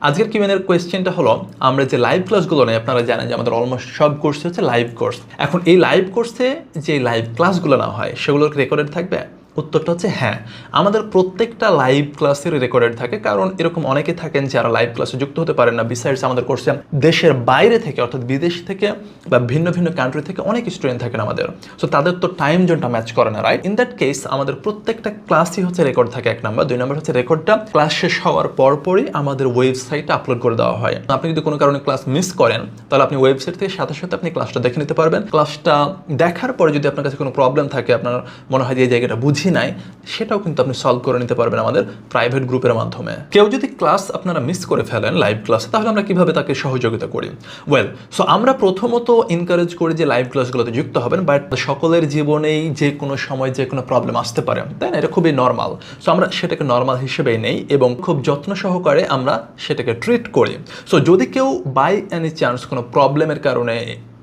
আজকের কিউএনএর কোয়েশ্চেনটা হলো আমরা যে লাইভ ক্লাসগুলো নেই আপনারা জানেন যে আমাদের অলমোস্ট সব কোর্স হচ্ছে লাইভ কোর্স। এখন এই লাইভ কোর্সে যে লাইভ ক্লাসগুলো না হয় সেগুলোর রেকর্ডেড থাকবে। উত্তরটা হচ্ছে হ্যাঁ, আমাদের প্রত্যেকটা লাইভ ক্লাসের রেকর্ডেড থাকে, কারণ এরকম অনেকে থাকেন যারা লাইভ ক্লাসে যুক্ত হতে পারেন না। বিসাইডস আমাদের কোর্সে দেশের বাইরে থেকে অর্থাৎ বিদেশ থেকে বা ভিন্ন ভিন্ন কান্ট্রি থেকে অনেক স্টুডেন্ট থাকেন আমাদের, সো তাদের তো টাইম জোনটা ম্যাচ করে না, রাইট? ইন দ্যাট কেস আমাদের প্রত্যেকটা ক্লাসই হচ্ছে রেকর্ড থাকে, এক নাম্বার। দুই নাম্বার হচ্ছে রেকর্ডটা ক্লাস শেষ হওয়ার পরপরই আমাদের ওয়েবসাইটে আপলোড করে দেওয়া হয়। আপনি যদি কোনো কারণে ক্লাস মিস করেন তাহলে আপনি ওয়েবসাইট থেকে সাথে সাথে আপনি ক্লাসটা দেখে নিতে পারবেন। ক্লাসটা দেখার পরে যদি আপনার কাছে কোনো প্রবলেম থাকে, আপনার মনে হয় যে এই জায়গাটা বুঝি নাই, সেটাও কিন্তু আপনি সলভ করে নিতে পারবেন আমাদের প্রাইভেট গ্রুপের মাধ্যমে। কেউ যদি ক্লাস আপনারা মিস করে ফেলেন লাইভ ক্লাসে, তাহলে আমরা কিভাবে তাকে সহযোগিতা করি? ওয়েল, সো আমরা প্রথমত এনকারেজ করি যে লাইভ ক্লাসগুলোতে যুক্ত হবেন, বাট সকলের জীবনেই যে কোনো সময় যে কোনো প্রবলেম আসতে পারে, তাই না? এটা খুবই নর্মাল। সো আমরা সেটাকে নর্মাল হিসেবেই নেই এবং খুব যত্ন সহকারে আমরা সেটাকে ট্রিট করি। সো যদি কেউ বাই এনি চান্স কোনো প্রবলেমের কারণে,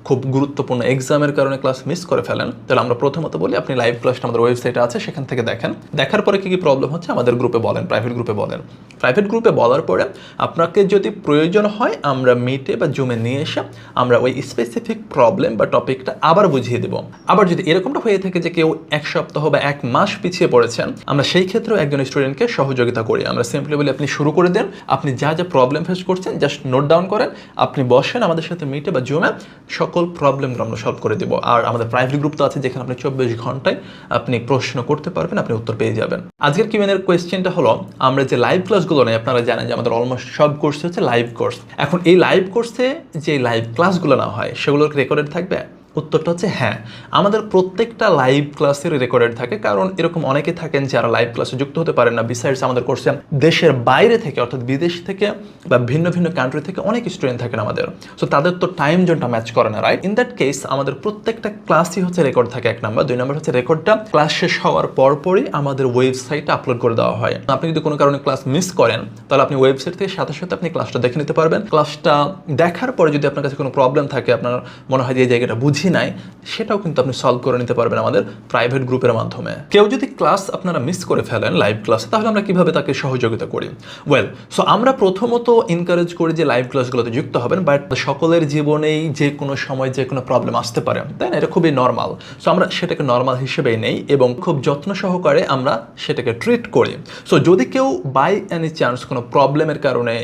খুব গুরুত্বপূর্ণ এক্সামের কারণে ক্লাস মিস করে ফেলেন, তাহলে আমরা প্রথমত বলি আপনি লাইভ ক্লাসটা আমাদের ওয়েবসাইটে আছে, সেখান থেকে দেখেন। দেখার পরে কী প্রবলেম হচ্ছে আমাদের গ্রুপে বলেন, প্রাইভেট গ্রুপে বলেন। প্রাইভেট গ্রুপে বলার পরে আপনাকে যদি প্রয়োজন হয় আমরা মিটে বা জুমে নিয়ে এসে আমরা ওই স্পেসিফিক প্রবলেম বা টপিকটা আবার বুঝিয়ে দেবো। আবার যদি এরকমটা হয়ে থাকে যে কেউ এক সপ্তাহ বা এক মাস পিছিয়ে পড়েছেন, আমরা সেই ক্ষেত্রেও একজন স্টুডেন্টকে সহযোগিতা করি। আমরা সিম্পলি বলি আপনি শুরু করে দেন, আপনি যা যা প্রবলেম ফেস করছেন জাস্ট নোট ডাউন করেন, আপনি বসেন আমাদের সাথে মিটে বা জুমে, সকল প্রবলেমগুলো আমরা সলভ করে দেবো। আর আমাদের প্রাইভেট গ্রুপ তো আছে যেখানে আপনি 24 ঘন্টায় আপনি প্রশ্ন করতে পারবেন, আপনি উত্তর পেয়ে যাবেন। আজকের কিউএনএর কোয়েশ্চেনটা হলো আমরা যে লাইভ ক্লাসগুলো নেই আপনারা জানেন যে আমাদের অলমোস্ট সব কোর্স হচ্ছে লাইভ কোর্স। এখন এই লাইভ কোর্সে যে লাইভ ক্লাসগুলো না হয় সেগুলোর রেকর্ডেড থাকবে। উত্তরটা হচ্ছে হ্যাঁ, আমাদের প্রত্যেকটা লাইভ ক্লাসের রেকর্ডেড থাকে, কারণ এরকম অনেকে থাকেন যারা লাইভ ক্লাসে যুক্ত হতে পারেন না। বিসাইডস আমাদের কোর্সে দেশের বাইরে থেকে অর্থাৎ বিদেশ থেকে বা ভিন্ন ভিন্ন কান্ট্রি থেকে অনেক স্টুডেন্ট থাকেন আমাদের, সো তাদের তো টাইম জোনটা ম্যাচ করে না, রাইট? ইন দ্যাট কেস আমাদের প্রত্যেকটা ক্লাসই হচ্ছে রেকর্ড থাকে, এক নাম্বার। দুই নাম্বার হচ্ছে রেকর্ডটা ক্লাস শেষ হওয়ার পরপরই আমাদের ওয়েবসাইটে আপলোড করে দেওয়া হয়। আপনি যদি কোনো কারণে ক্লাস মিস করেন তাহলে আপনি ওয়েবসাইট থেকে সাথে সাথে আপনি ক্লাসটা দেখে নিতে পারবেন। ক্লাসটা দেখার পরে যদি আপনার কাছে কোনো প্রবলেম থাকে, আপনার মনে হয় যে এই জায়গাটা বুঝি নাই, সেটাও কিন্তু আপনি সলভ করে নিতে পারবেন আমাদের প্রাইভেট গ্রুপের মাধ্যমে। কেউ যদি ক্লাস আপনারা মিস করে ফেলেন লাইভ ক্লাসে, তাহলে আমরা কিভাবে তাকে সহযোগিতা করি? ওয়েল, সো আমরা প্রথমত এনকারেজ করি যে লাইভ ক্লাসগুলোতে যুক্ত হবেন, বাট সকলের জীবনেই যে কোনো সময় যে কোনো প্রবলেম আসতে পারে, তাই না? এটা খুবই নর্মাল। সো আমরা সেটাকে নর্মাল হিসেবেই নেই এবং খুব যত্ন সহকারে আমরা সেটাকে ট্রিট করি। সো যদি কেউ বাই এনি চান্স কোনো প্রবলেমের কারণে,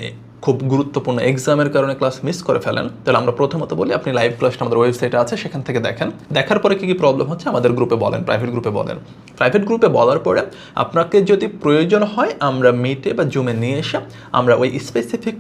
খুব গুরুত্বপূর্ণ এক্সামের কারণে ক্লাস মিস করে ফেলেন, তাহলে আমরা প্রথমত বলি আপনি লাইভ ক্লাসটা আমাদের ওয়েবসাইটে আছে, সেখান থেকে দেখেন। দেখার পরে কী প্রবলেম হচ্ছে আমাদের গ্রুপে বলেন, প্রাইভেট গ্রুপে বলেন। প্রাইভেট গ্রুপে বলার পরে আপনাকে যদি প্রয়োজন হয় আমরা মিটে বা জুমে নিয়ে এসে আমরা ওই স্পেসিফিক